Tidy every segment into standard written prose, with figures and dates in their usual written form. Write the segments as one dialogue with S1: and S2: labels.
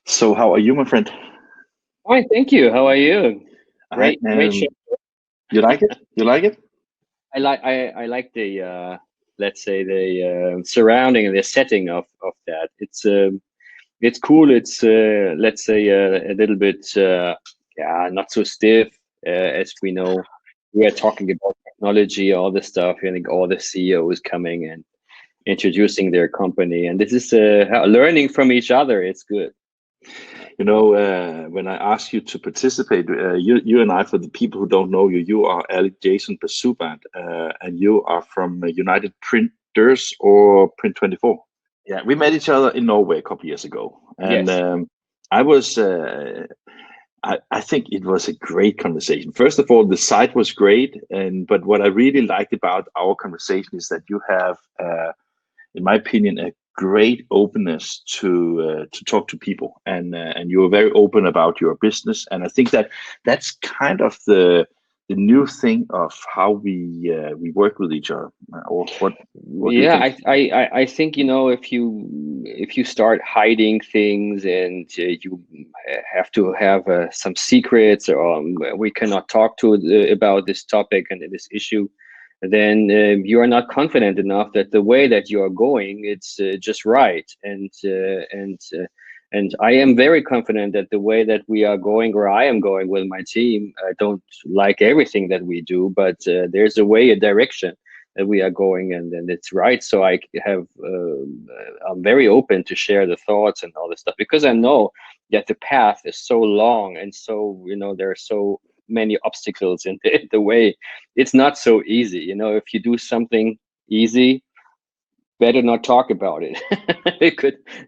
S1: So how are you, my friend?
S2: Hi, thank you. How are you?
S1: I
S2: Great show.
S1: You like it? You like it?
S2: I like the let's say the surrounding and the setting of that. It's cool. It's let's say a little bit yeah, not so stiff as we know. We are talking about technology, all this stuff. I think all the CEOs coming and introducing their company, and this is learning from each other. It's good.
S1: You know, when I asked you to participate, you and I, for the people who don't know you, you are Jason Bazooband, and you are from Unitedprinters or Print24. Yeah, we met each other in Norway a couple years ago, and
S2: Yes.
S1: I was. I think it was a great conversation. First of all, the site was great, but what I really liked about our conversation is that you have, in my opinion, a great openness to talk to people, and you are very open about your business. And I think that that's kind of the new thing of how we work with each other. Or what do you
S2: Yeah,
S1: think?
S2: I think, if you start hiding things and you have to have some secrets, or we cannot talk to about this topic and this issue, then you are not confident enough that the way that you are going, it's just right. And I am very confident that the way that we are going, or I am going with my team, I don't like everything that we do, but there's a way, a direction that we are going, and it's right. So I'm very open to share the thoughts and all this stuff, because I know that the path is so long, and so there are so many obstacles in the way. It's not so easy. If you do something easy, better not talk about it.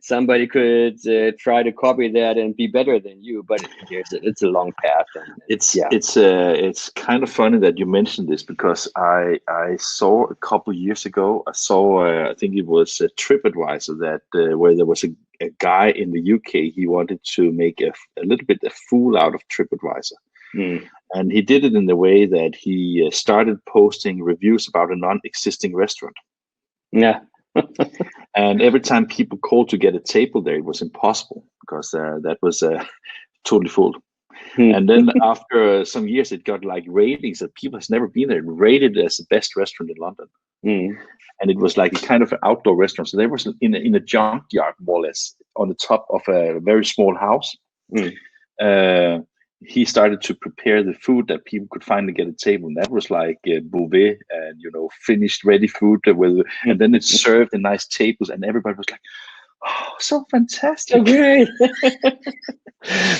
S2: Somebody could try to copy that and be better than you, but it's a long path, and
S1: It's
S2: yeah.
S1: it's it's kind of funny that you mentioned this, because I saw a couple of years ago, I saw I think it was a TripAdvisor, that where there was a guy in the UK. He wanted to make a little bit a fool out of TripAdvisor,
S2: Mm,
S1: and he did it in the way that he started posting reviews about a non-existing restaurant.
S2: yeah.
S1: And every time people called to get a table there, it was impossible, because that was totally full.
S2: Hmm.
S1: And then after some years, it got like ratings that people has never been there, rated as the best restaurant in London.
S2: Mm,
S1: And it was like a kind of an outdoor restaurant. So there was in a junkyard, more or less, on the top of a very small house.
S2: mm.
S1: Uh, he started to prepare the food that people could finally get a table, and that was like Beauvais, and finished ready food and then it's served in nice tables, and everybody was like, "Oh, so
S2: So
S1: fantastic!"
S2: great.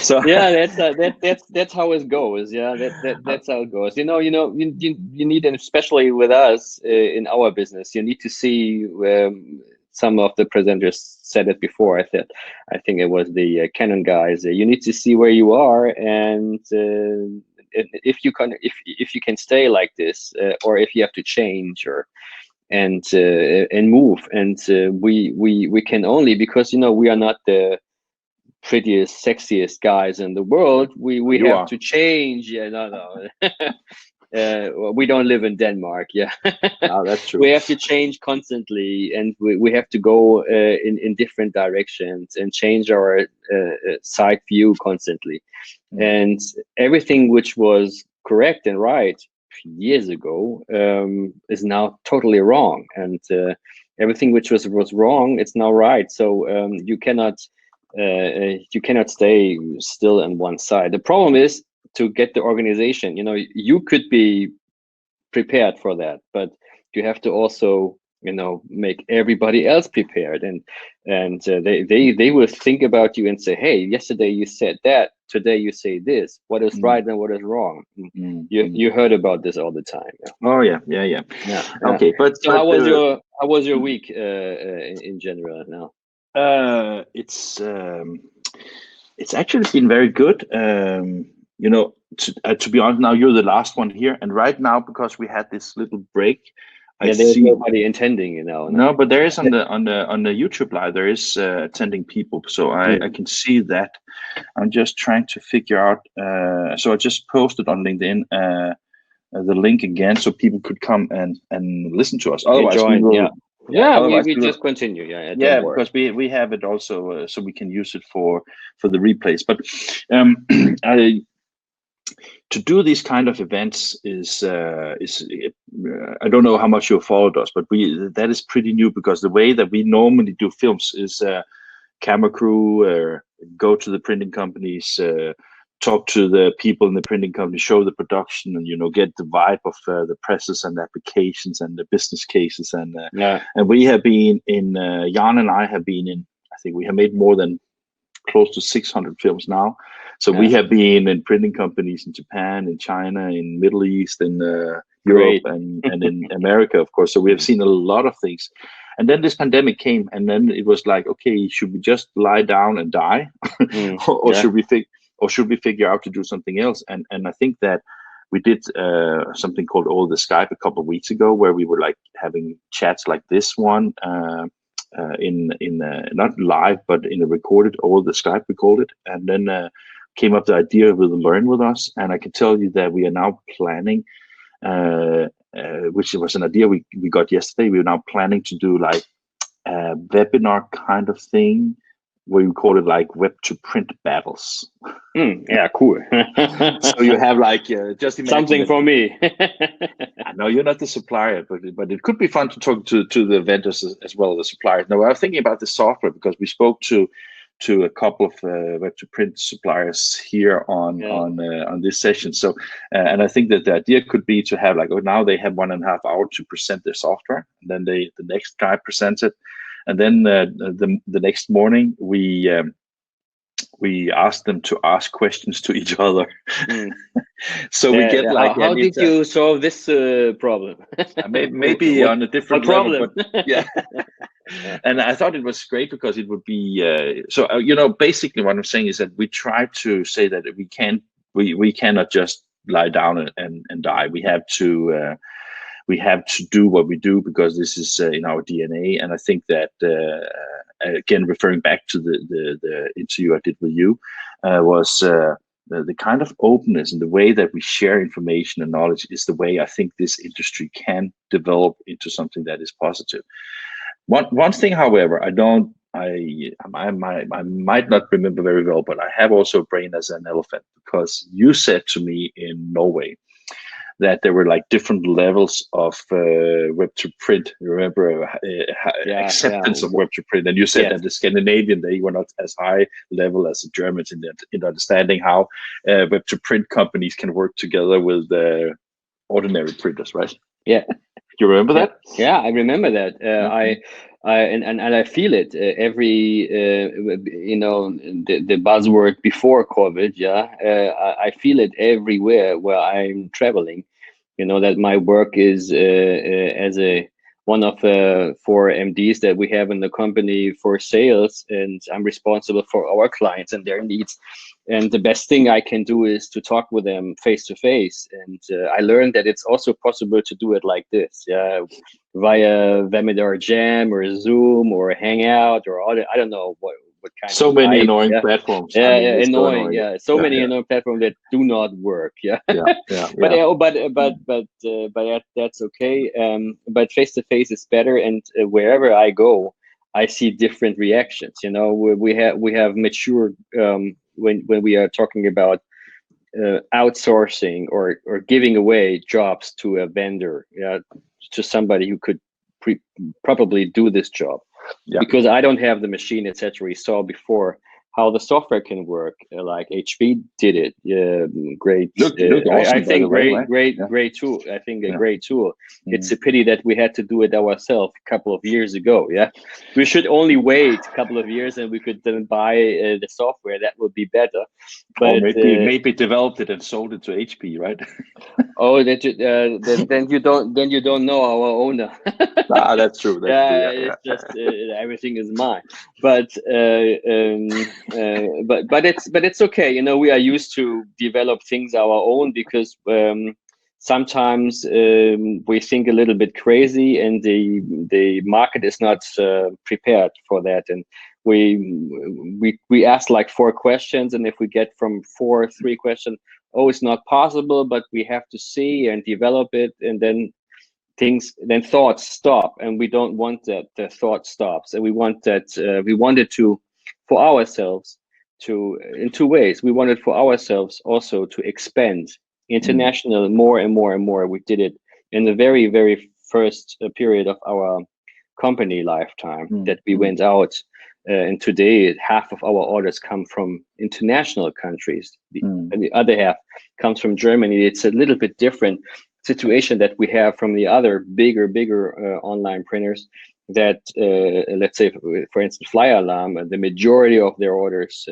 S1: So
S2: Yeah, that's how it goes. Yeah, that's how it goes. You need, and especially with us in our business, you need to see. Some of the presenters said it before. I think it was the Canon guys. You need to see where you are, and if you can stay like this, or if you have to change, or and move. And we can only, because we are not the prettiest, sexiest guys in the world. We
S1: you
S2: have
S1: are.
S2: to change. Yeah, no. Well, we don't live in Denmark. Yeah.
S1: Ah, that's
S2: We
S1: true.
S2: have to change constantly, and we have to go in different directions and change our side view constantly.
S1: Mm.
S2: And everything which was correct and right years ago is now totally wrong, and everything which was wrong, it's now right. So you cannot stay still on one side. The problem is to get the organization. You could be prepared for that, but you have to also make everybody else prepared, and they will think about you and say, hey, yesterday you said that, today you say this. What is
S1: Mm.
S2: right and what is wrong?
S1: Mm.
S2: you
S1: Mm.
S2: you heard about this all the time. Yeah.
S1: Oh yeah, yeah, yeah.
S2: Yeah.
S1: Okay, but
S2: So how was your
S1: mm,
S2: week in general now?
S1: uh, it's um, it's actually been very good. To be honest, now you're the last one here, and right now, because we had this little break, I
S2: Yeah, there's
S1: see.
S2: nobody intending,
S1: No,
S2: no.
S1: but there is on the YouTube live. There is attending people, so I
S2: Mm.
S1: can see that. I'm just trying to figure out. So I just posted on LinkedIn the link again, so people could come and listen to us.
S2: Yeah,
S1: Otherwise, we
S2: join.
S1: will
S2: Yeah. Yeah,
S1: Otherwise,
S2: we just continue. Yeah, don't
S1: yeah,
S2: worry.
S1: because we have it also, so we can use it for the replays. But I to do these kind of events is I don't know how much you followed us, but that is pretty new, because the way that we normally do films is camera crew go to the printing companies, talk to the people in the printing company, show the production, and get the vibe of the presses and the applications and the business cases. And we have been in Jan and I have been in, I think we have made more than close to 600 films now. So we have been in printing companies in Japan, in China, in Middle East, in Europe, and in America, of course. So we have seen a lot of things. And then this pandemic came, and then it was like, okay, should we just lie down and die, or should we figure out to do something else? And I think that we did something called Over the Skype a couple of weeks ago, where we were like having chats like this one. In not live, but in a recorded over the Skype, we called it, and then came up the idea with Learn With Us. And I can tell you that we are now planning, which was an idea we got yesterday. We're now planning to do like a webinar kind of thing, where we call it like web to print battles.
S2: Yeah, cool.
S1: So you have like just imagine
S2: something for me.
S1: I know you're not the supplier, but it could be fun to talk to the vendors as well as the suppliers. Now, I was thinking about the software, because we spoke to a couple of web to print suppliers here on this session. So and I think that the idea could be to have like, now they have 1.5 hours to present their software, and then the next guy presents it, and then the next morning we ask them to ask questions to each other. So we get like,
S2: how did you solve this problem?
S1: maybe on a different level, but yeah. And I thought it was great, because it would be basically what I'm saying is that we try to say that we cannot just lie down and die. We have to do what we do, because this is in our DNA. And I think that again, referring back to the interview I did with you, was the kind of openness and the way that we share information and knowledge is the way I think this industry can develop into something that is positive. One thing, however, I might not remember very well, but I have also a brain as an elephant, because you said to me in Norway that there were like different levels of web to print. You remember acceptance of web to print, and you said that the Scandinavian, they were not as high level as the Germans in understanding how web to print companies can work together with ordinary printers, right?
S2: Yeah.
S1: You remember that?
S2: Yeah, I remember that. I feel it every the buzzword before COVID. Yeah, I feel it everywhere where I'm traveling. That my work is as one of 4 MDs that we have in the company for sales, and I'm responsible for our clients and their needs. And the best thing I can do is to talk with them face to face. And I learned that it's also possible to do it like this, via Webinar Jam or Zoom or Hangout or other, I don't know what kind.
S1: So many annoying platforms.
S2: Annoying. Yeah, so many annoying platforms that do not work. But that's okay. But face to face is better, and wherever I go, I see different reactions. We have mature when we are talking about outsourcing or giving away jobs to a vendor, to somebody who could probably do this job, because I don't have the machine, etc. We saw before how the software can work, like HP did it. Great.
S1: Awesome,
S2: I think great tool. I think a great tool. It's a pity that we had to do it ourselves a couple of years ago. Yeah, we should only wait a couple of years, and we could then buy the software. That would be better. But
S1: or maybe developed it and sold it to HP, right?
S2: Oh, then you don't know our owner.
S1: That's true.
S2: It's just everything is mine. But it's okay. We are used to develop things our own, because sometimes we think a little bit crazy, and the market is not prepared for that. And we ask like 4 questions, and if we get from 3 questions, oh, it's not possible, but we have to see and develop it, and then thoughts stop, and we don't want that the thought stops, and we want that we wanted to for ourselves to in two ways. We wanted for ourselves also to expand international more and more and more. We did it in the very first period of our company lifetime that we went out, and today half of our orders come from international countries, and the other half comes from Germany. It's a little bit different situation that we have from the other bigger online printers that let's say for instance Fly Alarm, the majority of their orders,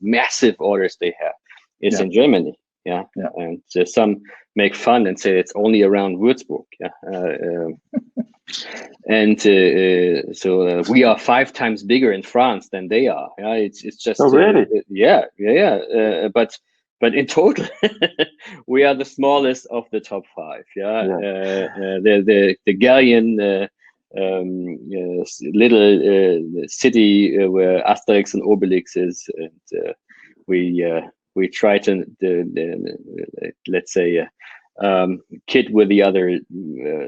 S2: massive orders they have, is in Germany. And some make fun and say it's only around Würzburg. And so we are 5 times bigger in France than they are. It's just
S1: really?
S2: But in total we are the smallest of the top 5. The Gallian little city where Asterix and Obelix is, and we try to let's say kid with the other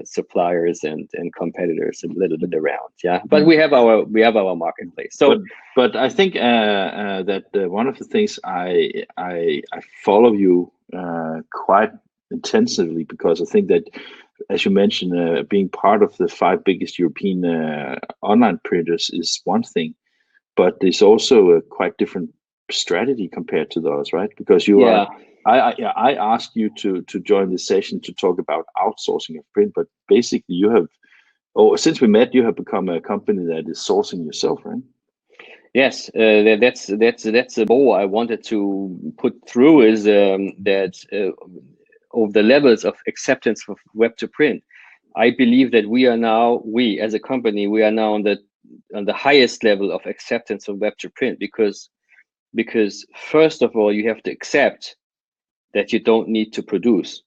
S2: suppliers and competitors a little bit around. But we have our marketplace. So
S1: but I think that one of the things I follow you quite intensively, because I think that, as you mentioned, being part of the 5 biggest European online printers is one thing, but there's also a quite different strategy compared to those, right? Because you are. I asked you to join this session to talk about outsourcing of print, but basically you have, since we met, you have become a company that is sourcing yourself, right?
S2: Yes, that's the goal I wanted to put through, is that of the levels of acceptance of web to print. I believe that we as a company, we are now on the highest level of acceptance of web to print, because first of all, you have to accept that you don't need to produce.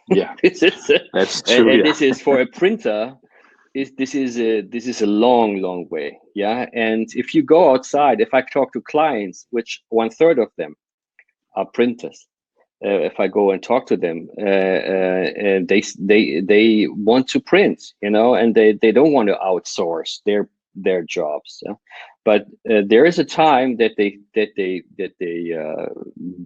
S1: That's true.
S2: And this is for a printer. This is a long way. And if you go outside, if I talk to clients, which 1/3 of them are printers, if I go and talk to them, they want to print, and they don't want to outsource their jobs. But there is a time that they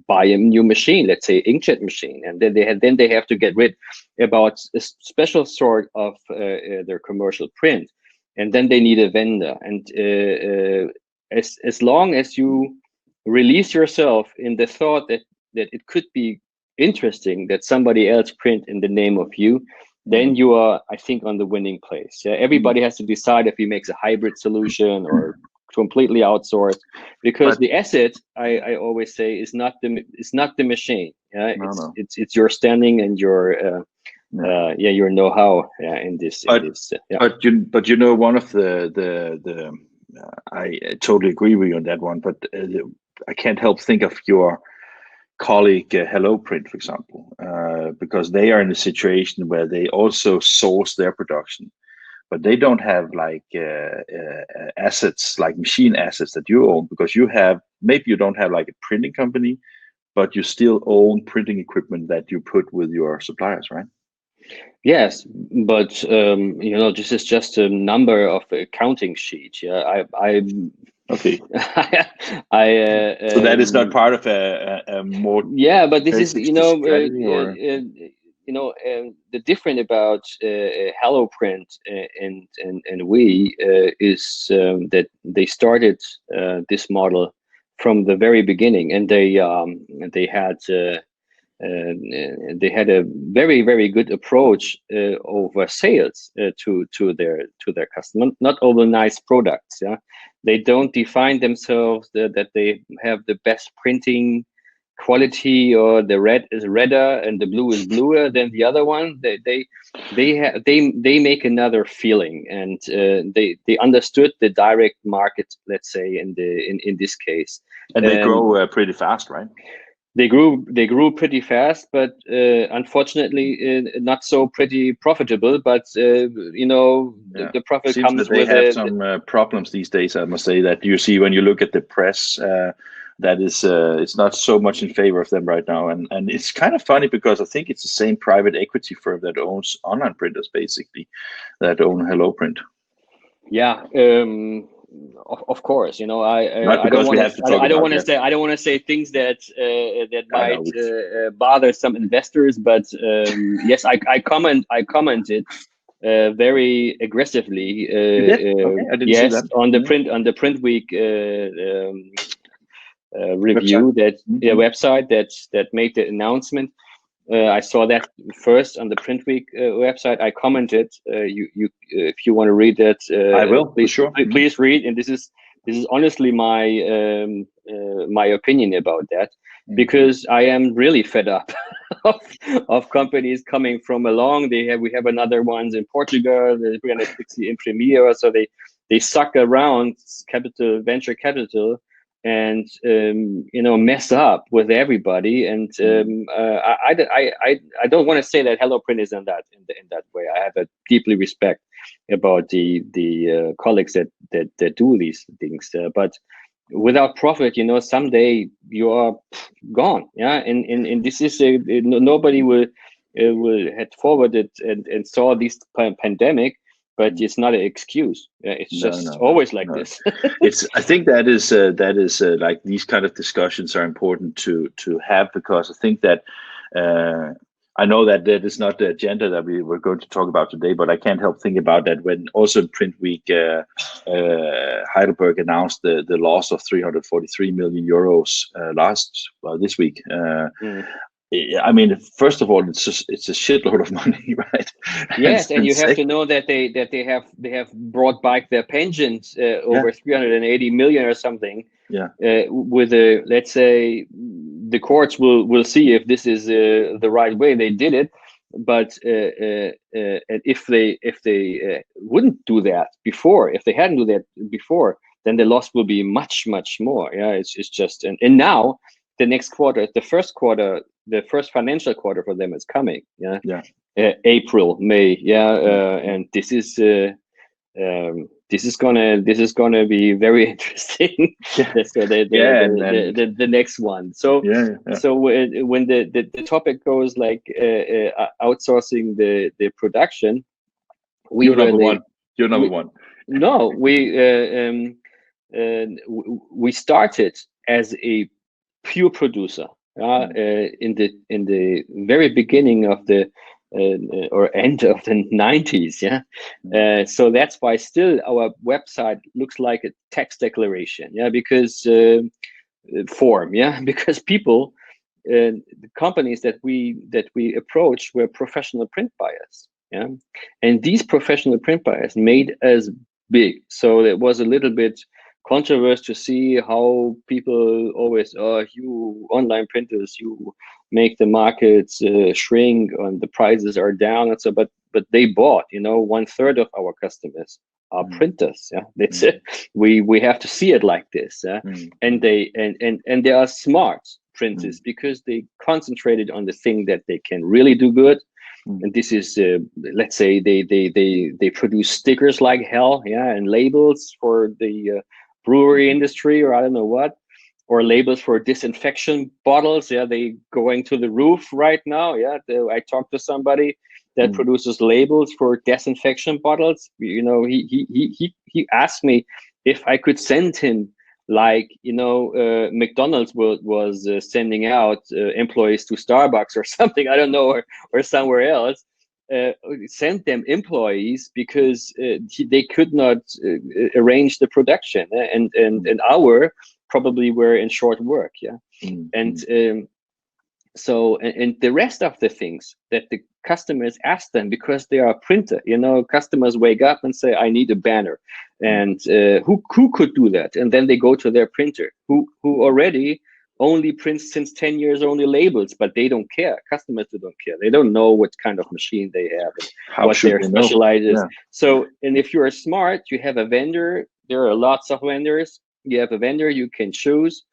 S2: buy a new machine, let's say inkjet machine, and then they have to get rid about a special sort of their commercial print, and then they need a vendor. And as long as you release yourself in the thought that it could be interesting that somebody else print in the name of you, then you are, I think, on the winning place. Everybody has to decide if he makes a hybrid solution or completely outsourced, because the asset, I always say, is not the machine. It's your standing and your your know-how in this.
S1: But you know, one of the I totally agree with you on that one. But I can't help think of your colleague Hello Print, for example, because they are in a situation where they also source their production, but they don't have like assets, like machine assets that you own, because maybe you don't have like a printing company, but you still own printing equipment that you put with your suppliers, right?
S2: Yes, but this is just a number of accounting sheet.
S1: Okay. So that is not part of a more.
S2: Yeah, but this is the different about Hello Print and we is that they started this model from the very beginning, and they had a very good approach over sales to their customer, not over nice products. They don't define themselves that they have the best printing quality, or the red is redder and the blue is bluer than the other one. They make another feeling, and they understood the direct market, let's say, in this case.
S1: And they grow pretty fast, right?
S2: They grew pretty fast, but unfortunately not so pretty profitable. But the profit
S1: Seems
S2: comes
S1: that they have some problems these days. I must say that you see when you look at the press that is it's not so much in favor of them right now, and it's kind of funny because I think it's the same private equity firm that owns online printers basically that own HelloPrint.
S2: Yeah, of course, you know, I don't
S1: Because we
S2: want
S1: have to
S2: to
S1: talk about
S2: I don't want to say things that that
S1: I
S2: might
S1: know
S2: bother some investors, but yes, I commented very aggressively.
S1: you did? Okay, I didn't see
S2: Yes,
S1: that.
S2: on the Print Week review website that made the announcement. I saw that first on the Print Week website. I commented. You if you want to read that,
S1: I will,
S2: please,
S1: for sure.
S2: please read. And this is honestly my my opinion about that, because I am really fed up of companies coming from along. We have another ones in Portugal. There's 360 in Premier, so they suck around venture capital, and you know, mess up with everybody. And I don't want to say that HelloPrint is in that way. I have a deeply respect about the colleagues that do these things, but without profit, you know, someday you are gone. Yeah, and this is nobody will had forwarded and saw this pandemic. But it's not an excuse. It's just always like this.
S1: It's. I think that is like these kind of discussions are important to have, because I think that I know that that is not the agenda that we were going to talk about today, but I can't help thinking about that when also in Print Week, Heidelberg announced the loss of 343 million euros this week. I mean, first of all, it's a shitload of money, right?
S2: Yes, and you have to know that they have brought back their pensions over 380 million or something.
S1: Yeah.
S2: With a, let's say, the courts will see if this is the right way they did it. But if they wouldn't do that before, if they hadn't do that before, then the loss will be much more. Yeah, it's just and now the next quarter, the first financial quarter for them is coming. Yeah. April, May. Yeah, and this is gonna be very interesting. So the next one. So so when the topic goes like outsourcing the production,
S1: you're number one.
S2: No, we started as a pure producer in the very beginning of the or end of the 90s. Yeah. So that's why still our website looks like a tax declaration. Yeah, because form. Yeah, because people, the companies that we approached were professional print buyers. Yeah, and these professional print buyers made us big. So it was a little bit controversial to see how people always, you online printers, you make the markets shrink and the prices are down, and so. But they bought. You know, 1/3 of our customers are printers. Yeah, that's it. We have to see it like this. And they are smart printers because they concentrated on the thing that they can really do good. And this is, let's say, they produce stickers like hell, yeah, and labels for the brewery industry, or I don't know what, or labels for disinfection bottles. Yeah, they going to the roof right now. Yeah, I talked to somebody that produces labels for disinfection bottles. You know, he asked me if I could send him, like, you know, McDonald's was sending out employees to Starbucks or something, I don't know, or somewhere else, send them employees because they could not arrange the production, and our probably were in short work. Yeah. And so and the rest of the things that the customers ask them, because they are a printer, you know, customers wake up and say, I need a banner. And who could do that? And then they go to their printer who already only prints since 10 years only labels, but they don't care. Customers don't care. They don't know what kind of machine they have and what their specialized is. So, and if you are smart, you have a vendor. There are lots of vendors. You have a vendor you can choose,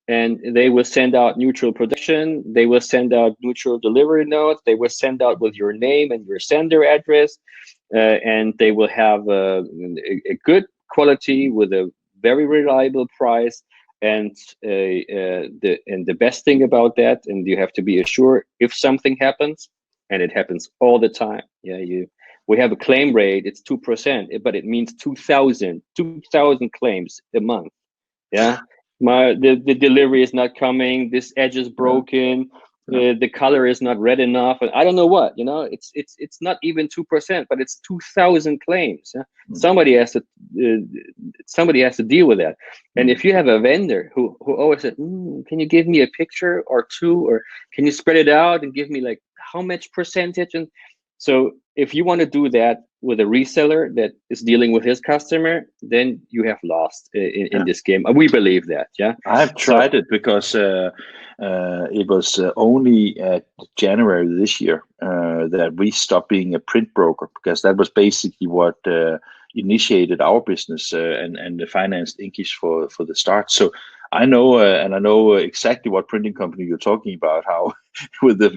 S2: and they will send out neutral production. They will send out neutral delivery notes. They will send out with your name and your sender address, and they will have a good quality with a very reliable price. And the best thing about that, and you have to be assured if something happens, and it happens all the time. Yeah, we have a claim rate, it's 2%, but it means 2,000 claims a month. Yeah, the delivery is not coming, this edge is broken, the color is not red enough, and I don't know what, it's not even 2%, but it's 2,000 claims. Yeah? Somebody has to deal with that. And if you have a vendor who always said, can you give me a picture or two, or can you spread it out and give me like how much percentage? And so if you want to do that with a reseller that is dealing with his customer, then you have lost in this game. We believe that. Yeah,
S1: I've tried it because it was only at January this year that we stopped being a print broker, because that was basically what initiated our business and financed INKISH for the start. So I know, and I know exactly what printing company you're talking about. How with the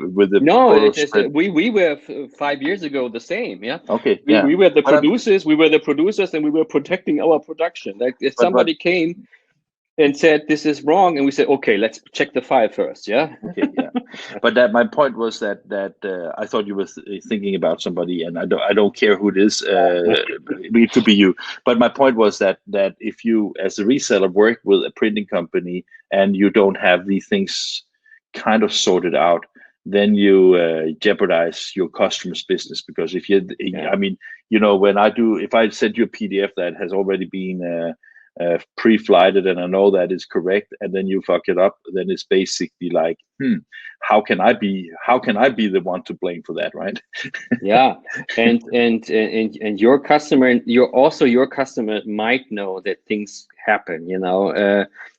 S2: we were 5 years ago the same. Yeah.
S1: Okay.
S2: We were the producers. We were the producers, and we were protecting our production. Like if somebody came and said this is wrong, and we said, okay, let's check the file first. Yeah.
S1: Okay. Yeah. But my point was that I thought you were thinking about somebody, and I don't care who it is. It could be you. But my point was that if you, as a reseller, work with a printing company and you don't have these things kind of sorted out, then you jeopardize your customer's business. Because if you, I mean, if I send you a PDF that has already been pre-flighted and I know that is correct, and then you fuck it up, then it's basically like, how can I be the one to blame for that, right?
S2: Yeah, and your customer, your customer might know that things happen.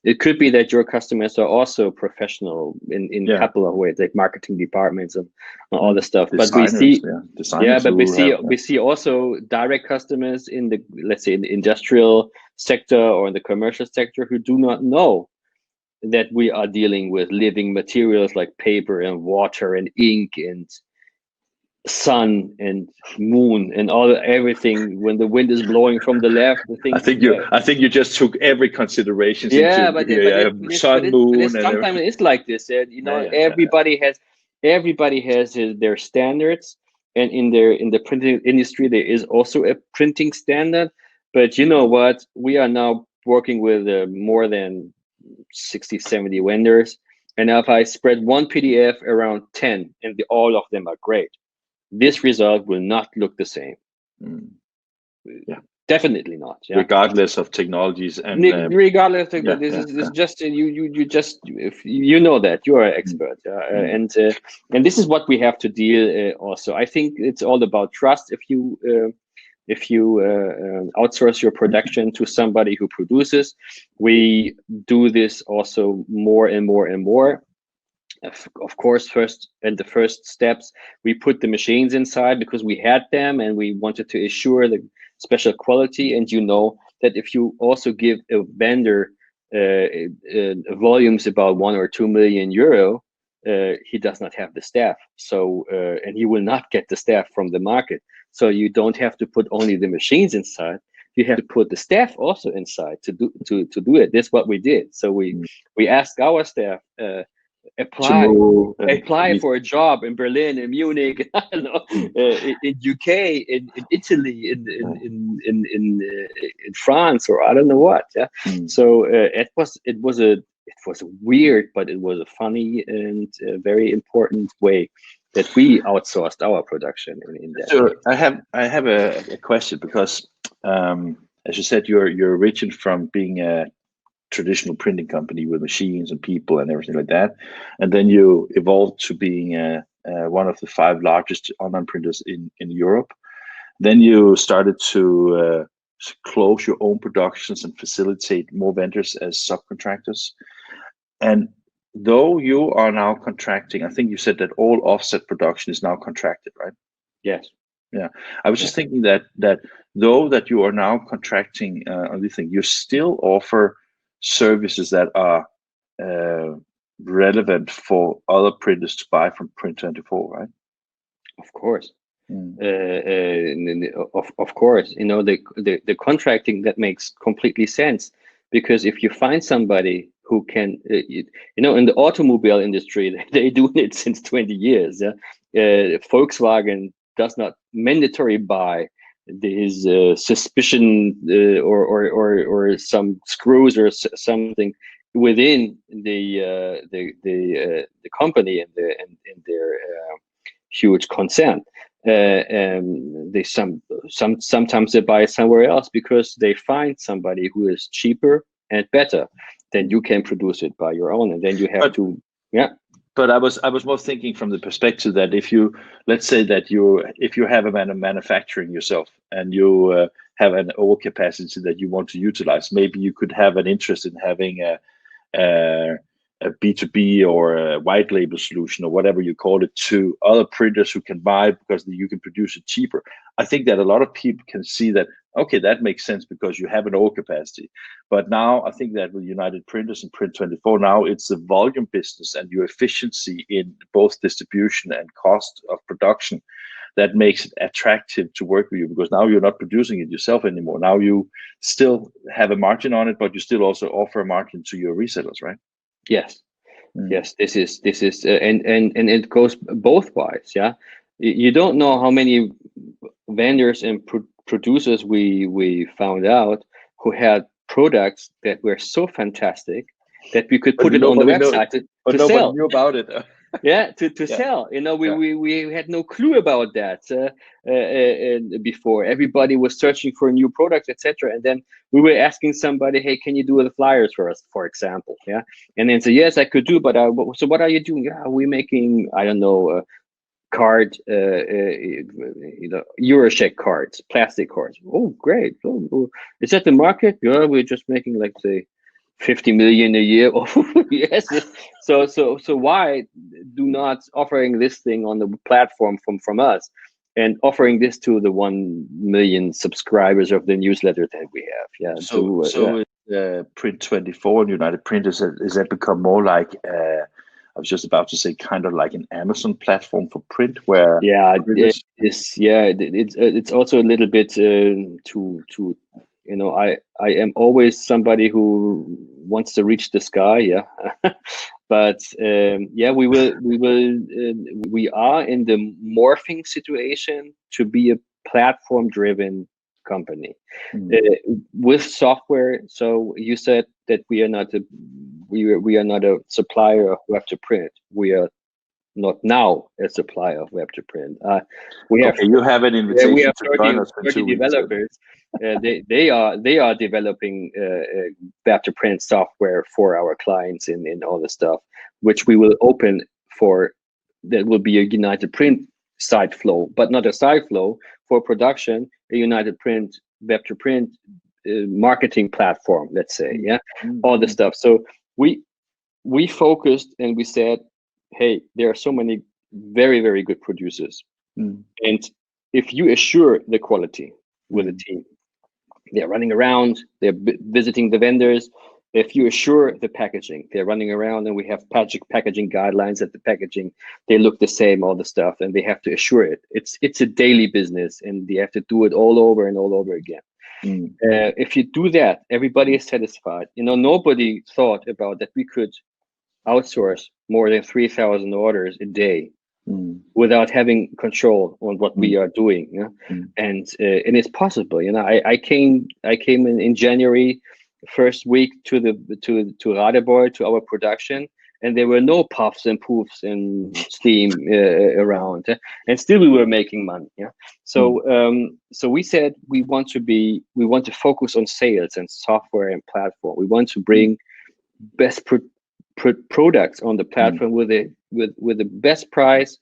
S2: It could be that your customers are also professional in a couple of ways, like marketing departments and all the stuff.
S1: Designers,
S2: but we see also direct customers in the, let's say, in the industrial sector or in the commercial sector who do not know that we are dealing with living materials like paper and water and ink and sun and moon and everything. When the wind is blowing from the left,
S1: I think you just took every consideration.
S2: Yeah,
S1: into sun, moon,
S2: sometimes it's like this. Everybody has their standards, and in the printing industry there is also a printing standard. But you know what? We are now working with more than 60, 70 vendors, and if I spread one PDF around 10 and all of them are great, this result will not look the same.
S1: Yeah,
S2: definitely not. Yeah?
S1: Regardless of technologies and
S2: regardless of this is just you know that you are an expert, and this is what we have to deal also. I think it's all about trust. If you outsource your production to somebody who produces, we do this also more and more and more. Of course, the first steps, we put the machines inside because we had them and we wanted to assure the special quality. And that if you also give a vendor volumes about 1 or 2 million euro, he does not have the staff. So and he will not get the staff from the market. So you don't have to put only the machines inside. You have to put the staff also inside to do it. That's what we did. So we asked our staff, apply for a job in Berlin, in Munich, I don't know, in UK, in Italy, in France, or I don't know what. Yeah. So it was weird, but it was a funny and very important way that we outsourced our production in that.
S1: So I have a question, because as you said, you're origin from being a traditional printing company with machines and people and everything like that, and then you evolved to being one of the 5 largest online printers in Europe. Then you started to close your own productions and facilitate more vendors as subcontractors. And though you are now contracting, I think you said that all offset production is now contracted, right?
S2: Yes.
S1: Yeah, I was just thinking that though that you are now contracting on this thing, you still offer services that are relevant for other printers to buy from Print24, right?
S2: Of course. Of course, the contracting, that makes completely sense, because if you find somebody who can, in the automobile industry, they're doing it since 20 years. Yeah? Volkswagen does not mandatory buy his suspicion or some screws or something within the company and their huge concern. They sometimes they buy somewhere else because they find somebody who is cheaper and better than you can produce it by your own, and then you have to, yeah.
S1: But I was more thinking from the perspective that if you, let's say that if you have a manufacturing yourself and you have an overcapacity that you want to utilize, maybe you could have an interest in having a B2B or a white label solution or whatever you call it to other printers who can buy because you can produce it cheaper. I think that a lot of people can see that, okay, that makes sense because you have an overcapacity. But now I think that with United Printers and Print24, now it's the volume business and your efficiency in both distribution and cost of production that makes it attractive to work with you, because now you're not producing it yourself anymore. Now you still have a margin on it, but you still also offer a margin to your resellers, right?
S2: Yes. Yes, this is and it goes both ways. Yeah, you don't know how many vendors and producers we found out who had products that were so fantastic that we could put it on the website to
S1: nobody
S2: sell.
S1: knew about it.
S2: Yeah, to sell. We had no clue about that before. Everybody was searching for new products, etc. And then we were asking somebody, "Hey, can you do the flyers for us, for example?" Yeah, and then say, "Yes, I could do." But so what are you doing? Yeah, we're making, I don't know, card, Eurocheck cards, plastic cards. Oh, great! Oh, is that the market? Yeah, we're just making, like, say, 50 million a year. Oh, yes. So why do not offering this thing on the platform from us and offering this to the 1 million subscribers of the newsletter that we have? Yeah.
S1: So Print24 and United Printers, is that become more like I was just about to say kind of like an Amazon platform for print, where
S2: it's also a little bit to I am always somebody who wants to reach the sky, yeah. But we are in the morphing situation to be a platform driven company with software. So you said that we are not a supplier of web to print. We are not now a supplier of web to print. We have
S1: you have an invitation.
S2: We have
S1: to
S2: 30 developers. They are developing web to print software for our clients in all the stuff, which we will open for. That will be a United Print side flow, but not a side flow for production. A United Print web to print marketing platform, let's say, yeah, all the stuff. So we focused and we said, hey, there are so many very, very good producers. And if you assure the quality with a team, they're running around, they're visiting the vendors. If you assure the packaging, they're running around, and we have packaging guidelines that the packaging, they look the same, all the stuff, and they have to assure it. It's a daily business, and they have to do it all over and all over again. If you do that, everybody is satisfied. Nobody thought about that we could outsource more than 3,000 orders a day without having control on what we are doing. Yeah? And it's possible. I came in January, first week to Radebeul, to our production, and there were no puffs and poofs and steam around, and still we were making money. Yeah. So so we said we want to focus on sales and software and platform. We want to bring best products on the platform with the best price,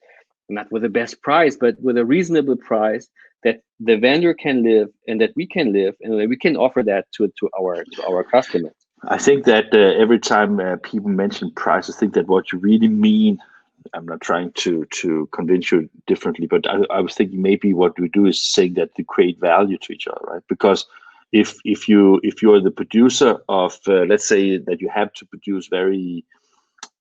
S2: not with the best price, but with a reasonable price that the vendor can live and that we can live, and we can offer that to our customers.
S1: I think that every time people mention price, I think that what you really mean, I'm not trying to convince you differently, but I was thinking maybe what we do is saying that to create value to each other, right? Because if you're the producer of let's say that you have to produce very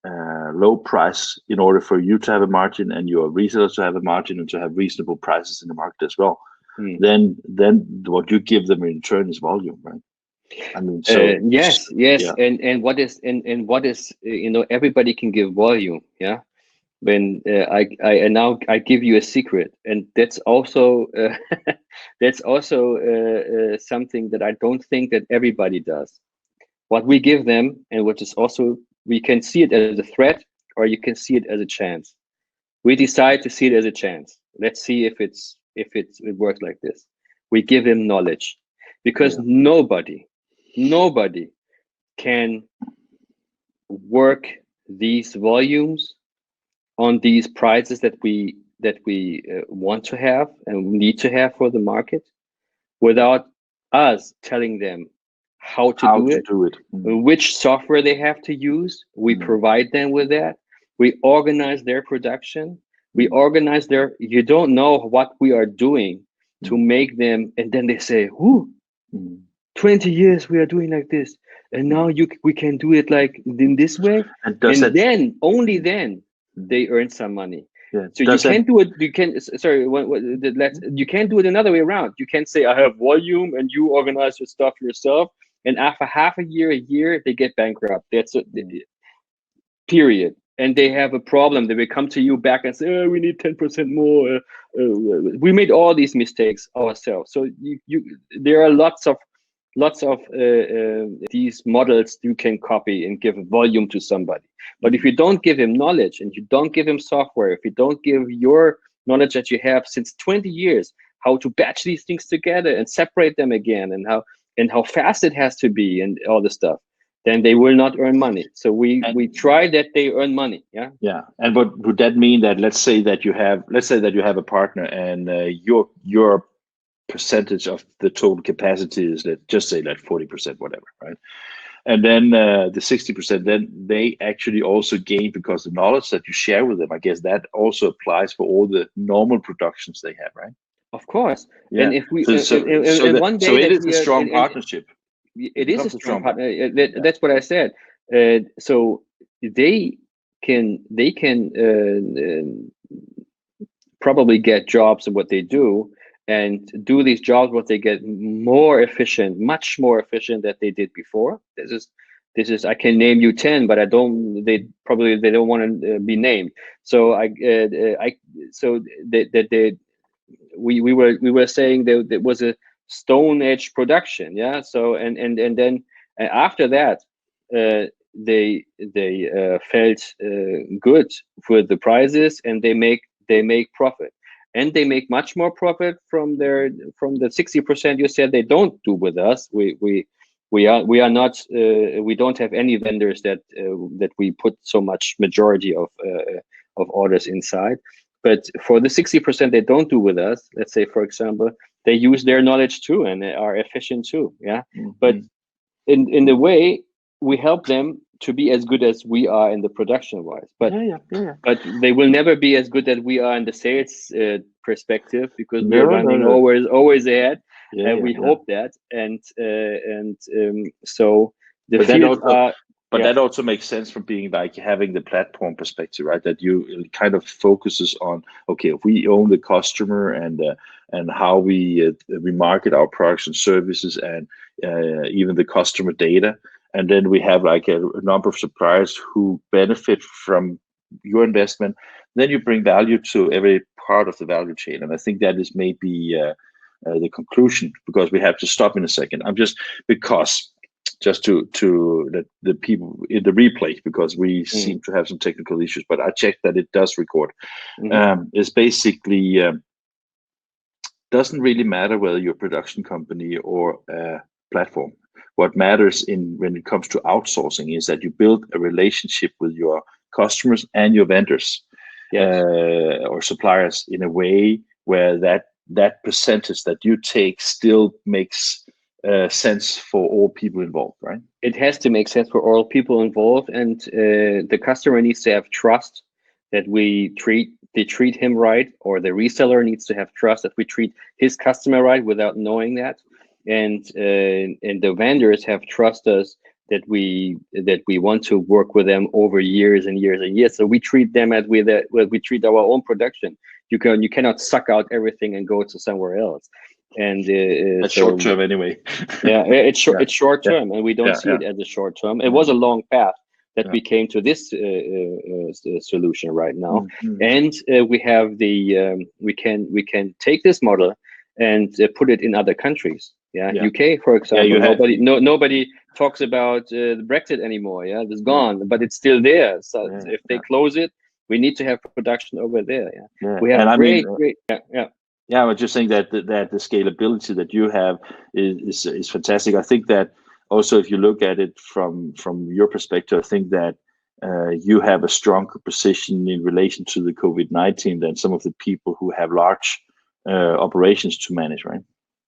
S1: low price in order for you to have a margin and your resellers to have a margin and to have reasonable prices in the market as well, then what you give them in return is volume, right? I mean, so
S2: yes,
S1: yeah,
S2: and what is everybody can give volume, yeah. When and now I give you a secret, and that's also that's also something that I don't think that everybody does. What we give them, and which is also, we can see it as a threat, or you can see it as a chance. We decide to see it as a chance. Let's see if it works like this. We give him knowledge, because
S1: yeah,
S2: nobody can work these volumes on these prices that we want to have and need to have for the market, without us telling them how to
S1: how
S2: do
S1: to
S2: it,
S1: do it. Mm.
S2: which software they have to use. We
S1: Mm.
S2: provide them with that. We organize their production. We
S1: Mm.
S2: organize their, you don't know what we are doing to
S1: Mm.
S2: make them, and then they say, whoo,
S1: Mm.
S2: 20 years we are doing like this, and now
S1: Mm.
S2: we can do it like in this way.
S1: And does
S2: And
S1: that?
S2: then, only
S1: Mm.
S2: then,
S1: Mm.
S2: they earn some money.
S1: Yeah,
S2: So you
S1: does that?
S2: can't do it, sorry, let's,
S1: Mm.
S2: you can't do it another way around. You can't say I have volume and you organize your stuff yourself, and after half a year they get bankrupt. That's it,
S1: Mm.
S2: period. And they have a problem. They will come to you back and say, oh, we need 10% more. We made all these mistakes ourselves. So there are lots of these models you can copy and give volume to somebody. But if
S1: Mm.
S2: you don't give him knowledge, and you don't give him software, if you don't give your knowledge that you have since 20 years, how to batch these things together and separate them again, and how fast it has to be, and all the stuff, then they will not earn money. So we
S1: And
S2: try that they earn money. Yeah.
S1: yeah, and what would that mean? That let's say that you have a partner, and your percentage of the total capacity is, let just say that 40%, whatever, right? And then the 60%, then they actually also gain, because the knowledge that you share with them, I guess that also applies for all the normal productions they have, right?
S2: Of course.
S1: Yeah.
S2: And if we
S1: So
S2: and one
S1: so
S2: day
S1: it
S2: that
S1: is a
S2: we are,
S1: strong
S2: and
S1: partnership. It
S2: it is a
S1: becomes a
S2: strong
S1: strong
S2: partner.
S1: partnership. Yeah.
S2: That's what I said. So they can probably get jobs in what they do, and do these jobs what they get more efficient, much more efficient than they did before. This is I can name you 10, but I don't, they don't want to be named. So I so that they we were saying that it was a stone age production, yeah. So and then after that, they felt good with the prices, and they make profit, and they make much more profit from the 60% you said they don't do with us. We are not, we don't have any vendors that we put so much majority of orders inside. But for the 60% they don't do with us, let's say, for example, they use their knowledge too, and they are efficient too. Yeah. But
S1: Mhm.
S2: in the way, we help them to be as good as we are in the production wise. But
S1: Yeah, yeah, yeah, yeah.
S2: they will never be as good as we are in the sales perspective, because we are
S1: No, no,
S2: running
S1: no.
S2: always ahead,
S1: Yeah,
S2: and
S1: yeah,
S2: we
S1: yeah.
S2: hope that. And so the
S1: But that
S2: fields
S1: also,
S2: are,
S1: but
S2: yeah.
S1: that also makes sense from being like having the platform perspective, right? That you, it kind of focuses on, okay, if we own the customer, and how we market our products and services, and even the customer data, and then we have like a number of suppliers who benefit from your investment. Then you bring value to every part of the value chain, and I think that is maybe the conclusion, because we have to stop in a second. I'm just, because just to let the people in the replay, because we
S2: Mm,
S1: seem to have some technical issues, but I checked that it does record.
S2: mhm.
S1: It's basically doesn't really matter whether you're a production company or a platform. What matters in when it comes to outsourcing is that you build a relationship with your customers and your vendors,
S2: Yes.
S1: or suppliers, in a way where that percentage that you take still makes sense for all people involved, right?
S2: It has to make sense for all people involved, and the customer needs to have trust that they treat him right, or the reseller needs to have trust that we treat his customer right without knowing that, and the vendors have trust us that we want to work with them over years and years and years. So we treat them as we treat our own production. You cannot suck out everything and go to somewhere else. and
S1: That's
S2: so
S1: short term anyway.
S2: yeah, it's short.
S1: Yeah.
S2: It's short term, and we don't see it as a short term. It was a long path that we came to this solution right now, and we have the we can take this model and put it in other countries. UK, for example. Nobody talks about the Brexit anymore. It's gone, but it's still there. So if they close it, we need to have production over there. We have great.
S1: I was just saying that the scalability that you have is fantastic. I think that also, if you look at it from your perspective, I think that you have a stronger position in relation to the COVID-19 than some of the people who have large operations to manage, right?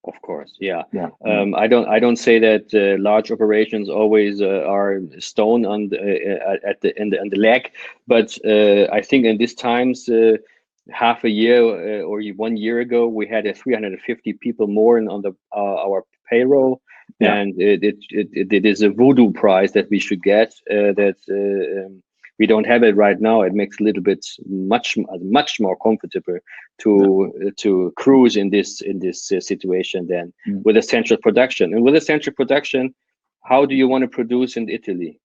S2: Of course, I don't say that large operations always are stone on at the leg, but I think in these times. Half a year or 1 year ago, we had 350 people more on our payroll, and it is a voodoo prize that we should get. We don't have it right now. It makes a little bit much more comfortable to cruise in this situation than with essential production. And with essential production, how do you want to produce in Italy?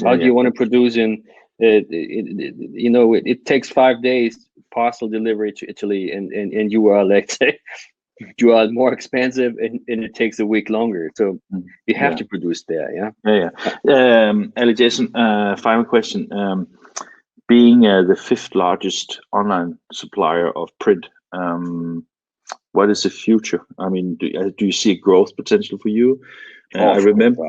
S2: How do you want to produce in? It takes 5 days parcel delivery to Italy, and you are, let's say, you are more expensive, and it takes a week longer. So you have to produce there.
S1: Ali, Jason, final question. Being the 5th largest online supplier of print, what is the future? I mean, do you see a growth potential for you? I remember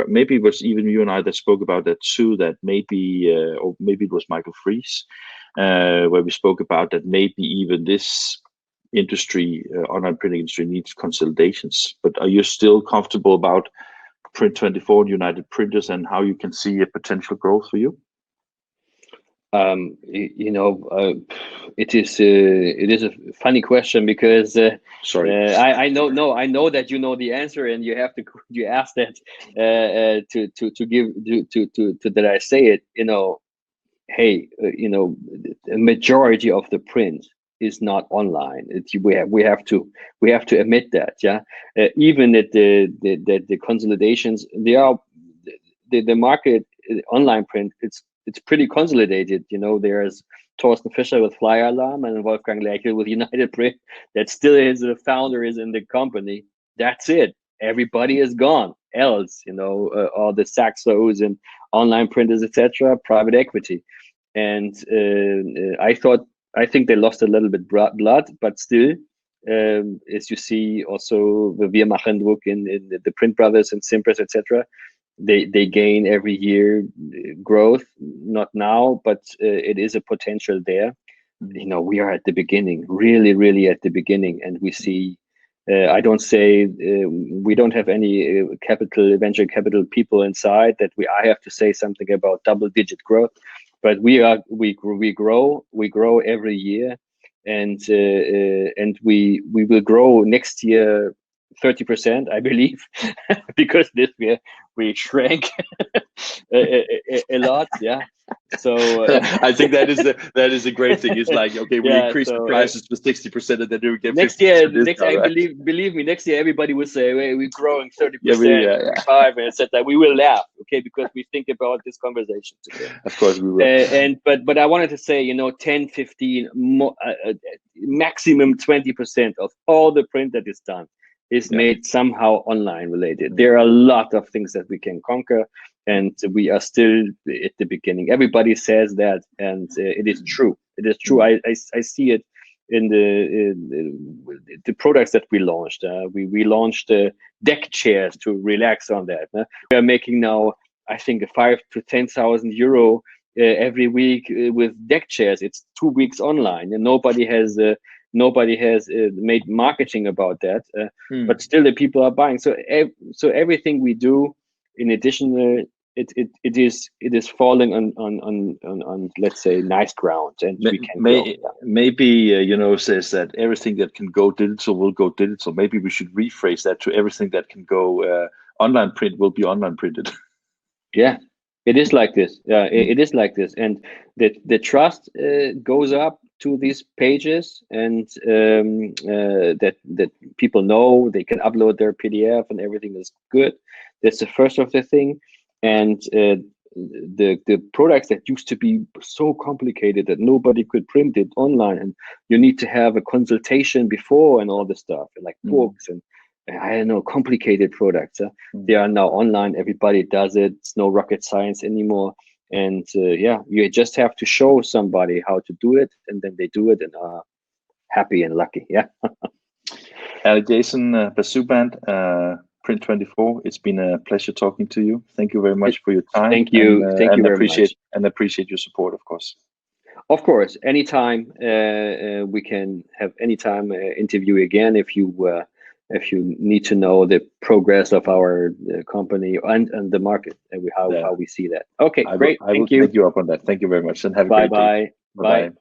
S1: maybe it was even you and I that spoke about that too, that maybe or maybe it was Michael Fries, where we spoke about that maybe even this industry, online printing industry, needs consolidations. But are you still comfortable about Print24 and United Printers and how you can see a potential growth for you?
S2: It is a funny question because I know that you know the answer, and you ask that to that I say it. Hey, a majority of the print is not online. We have to admit that. Even at the consolidations, the market online print, it's pretty consolidated. There's Thorsten Fischer with Flyer Alarm and Wolfgang Leckel with United Print. That still is the founder is in the company. That's it. Everybody is gone. Else, all the Saxos and online printers, etc., private equity. And I think they lost a little bit blood, but still, as you see, also the Wehrmachendruck in the Print Brothers and Simpers, etc. They gain every year growth, not now, but it is a potential there. We are at the beginning, really at the beginning, and we see. I don't say we don't have any venture capital people inside that I have to say something about double-digit growth, but we grow every year, and we will grow next year 30%, I believe, because this year we shrank a lot. So
S1: I think that is a great thing. It's like, okay, we increase the prices with 60%, and then we get
S2: next year. Believe me, next year everybody will say, "Hey, we're growing 30%, 5%," and said that we will laugh, okay, because we think about this conversation today.
S1: Of course we will.
S2: But I wanted to say, 10, 15, maximum 20% of all the print that is done is made somehow online related. There are a lot of things that we can conquer, and we are still at the beginning. Everybody says that, and it is true. It is true. I see it in the products that we launched. We launched deck chairs to relax on that. We are making now, I think, 5,000 to 10,000 euro every week with deck chairs. It's 2 weeks online, and nobody has made marketing about that, but still the people are buying. So everything we do, in addition, it is falling on let's say nice ground, and we can
S1: maybe says that everything that can go digital will go digital. Maybe we should rephrase that to everything that can go online print will be online printed.
S2: Yeah, it is like this. It is like this, and the trust goes up to these pages, and that people know they can upload their PDF and everything is good. That's the first of the thing. And the products that used to be so complicated that nobody could print it online, and you need to have a consultation before and all this stuff, and like books and I don't know, complicated products. They are now online. Everybody does it. It's no rocket science anymore. And yeah, you just have to show somebody how to do it, and then they do it and are happy and lucky. Yeah.
S1: Jason Bazooband, Print24. It's been a pleasure talking to you. Thank you very much for your time.
S2: Thank you. Thank you very much.
S1: And appreciate your support, of course.
S2: Of course, anytime we can have anytime interview again if you need to know the progress of our company and the market and how we see that. Okay, great.
S1: I will take you up on that. Thank you very much, and have a great day.
S2: Bye.